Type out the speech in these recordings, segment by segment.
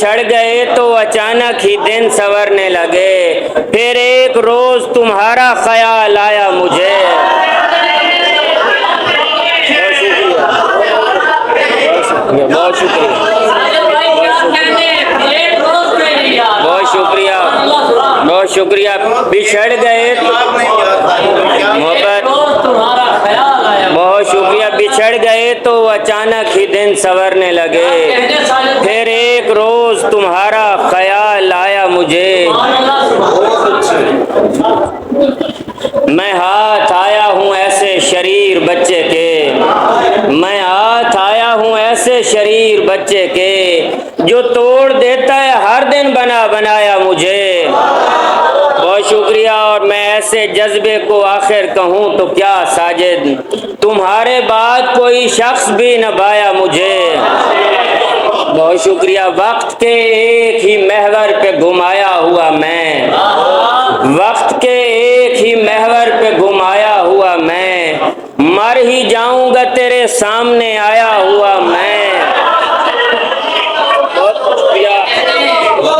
बिछड़ गए तो अचानक ही दिन संवरने लगे, फिर एक रोज तुम्हारा ख्याल आया मुझे। बहुत शुक्रिया, बहुत शुक्रिया, बहुत शुक्रिया। बिछड़ गए मोहब्बत, बहुत शुक्रिया। बिछड़ गए तो अचानक ही दिन संवरने लगे, फिर एक रोज तुम्हारा ख्याल आया मुझे। मैं हाथ आया हूँ ऐसे शरीर बच्चे के, मैं हाथ आया हूँ ऐसे शरीर बच्चे के, जो तोड़ देता है हर दिन बना बनाया मुझे। बहुत शुक्रिया। और मैं ऐसे जज्बे को आखिर कहूँ तो क्या साजिद, तुम्हारे बाद कोई शख्स भी न पाया मुझे। बहुत शुक्रिया। वक्त के एक ही महवर पे घुमाया हुआ मैं, वक्त के एक ही महवर पे घुमाया हुआ मैं, मर ही जाऊंगा तेरे सामने आया हुआ मैं।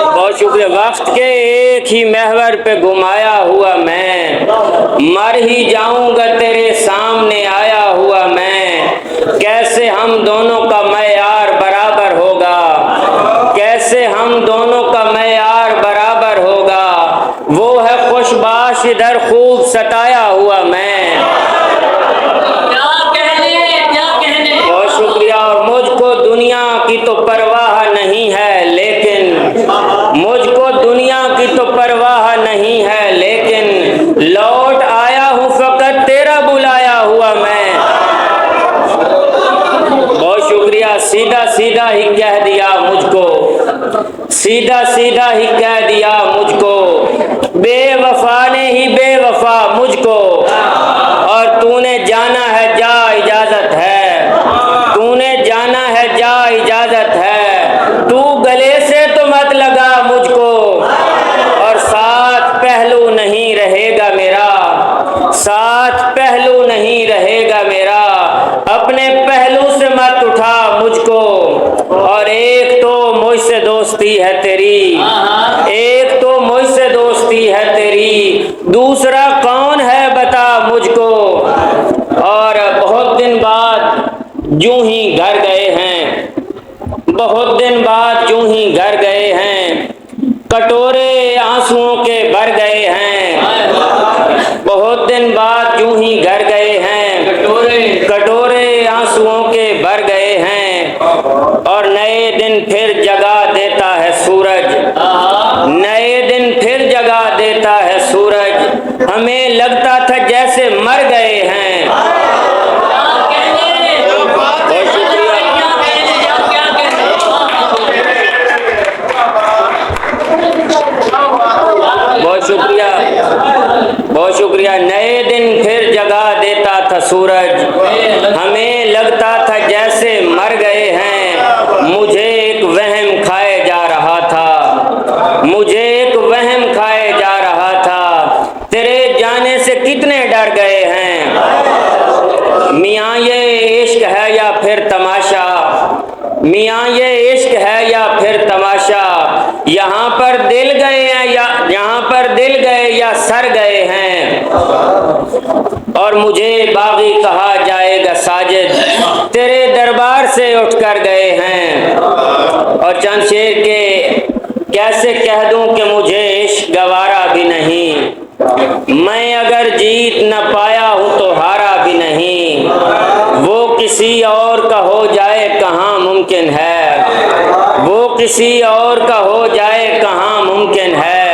बहुत शुक्रिया। वक्त के एक ही महवर पे घुमाया हुआ मैं, मर ही जाऊंगा तेरे सामने आया हुआ मैं। कैसे हम दोनों का मयार बराबर होगा, कैसे हम दोनों का मयार बराबर होगा, वो है खुशबाश इधर खूब सताया हुआ मैं। बहुत शुक्रिया। और मुझको दुनिया की तो परवाह नहीं है, लेकिन मुझको दुनिया की तो परवाह नहीं है, लेकिन लौट आया हूँ फकत तेरा बुलाया हुआ मैं। बहुत शुक्रिया। सीधा सीधा ही कह दिया मुझको, सीधा सीधा ही कह दिया मुझको, बेवफा ने ही बेवफा मुझको। और तूने जाना है जा इजाजत है, तूने जाना है जा इजाजत है, तू गले से तो मत लगा मुझको। और साथ पहलू नहीं रहेगा मेरा, साथ पहलू नहीं रहेगा मेरा, अपने पहलू से मत उठा मुझको। और एक तो मुझसे दोस्ती है तेरी, एक तो मुझसे दोस्ती है तेरी, दूसरा कौन है बता मुझको। और बहुत दिन बाद यूं ही घर गए हैं, बहुत दिन बाद यूं ही घर गए हैं, कटोरे आंसुओं के भर गए हैं। बहुत दिन बाद यूं ही घर गए हैं, कटोरे आंसुओं के भर गए हैं। और नए दिन फिर जगा देता है सूरज, नए दिन फिर जगा देता है सूरज, हमें लगता था जैसे मर गए हैं। बहुत शुक्रिया, बहुत शुक्रिया। नए दिन फिर जगा देता था सूरज, हमें लगता था जैसे मर गए हैं। मुझे एक वहम खाए जा रहा था, मुझे एक वहम खाए जा रहा था, तेरे जाने से कितने डर गए हैं। मियाँ ये इश्क है या फिर तमाशा, मियाँ ये इश्क है या फिर तमाशा, यहाँ पर दिल गए हैं या यहाँ पर दिल गए या सर गए हैं। और मुझे बागी कहा जाएगा साजिद, तेरे दरबार से उठकर गए हैं। और चंद शेर के कैसे कह दूं कि मुझे इश्क गवारा भी नहीं, मैं अगर जीत न पाया हूँ तो हारा भी नहीं, वो किसी और का हो जाए कहाँ मुमकिन है, वो किसी और का हो जाए कहाँ मुमकिन है।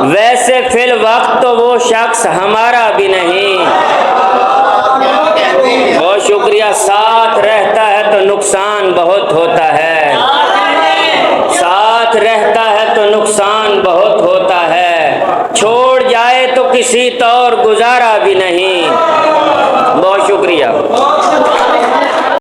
वैसे फिल वक्त तो वो शख्स हमारा भी नहीं। बहुत शुक्रिया। साथ रहता है तो नुकसान बहुत होता है, साथ रहता है तो नुकसान बहुत होता है, छोड़ जाए तो किसी तौर गुजारा भी नहीं। बहुत शुक्रिया।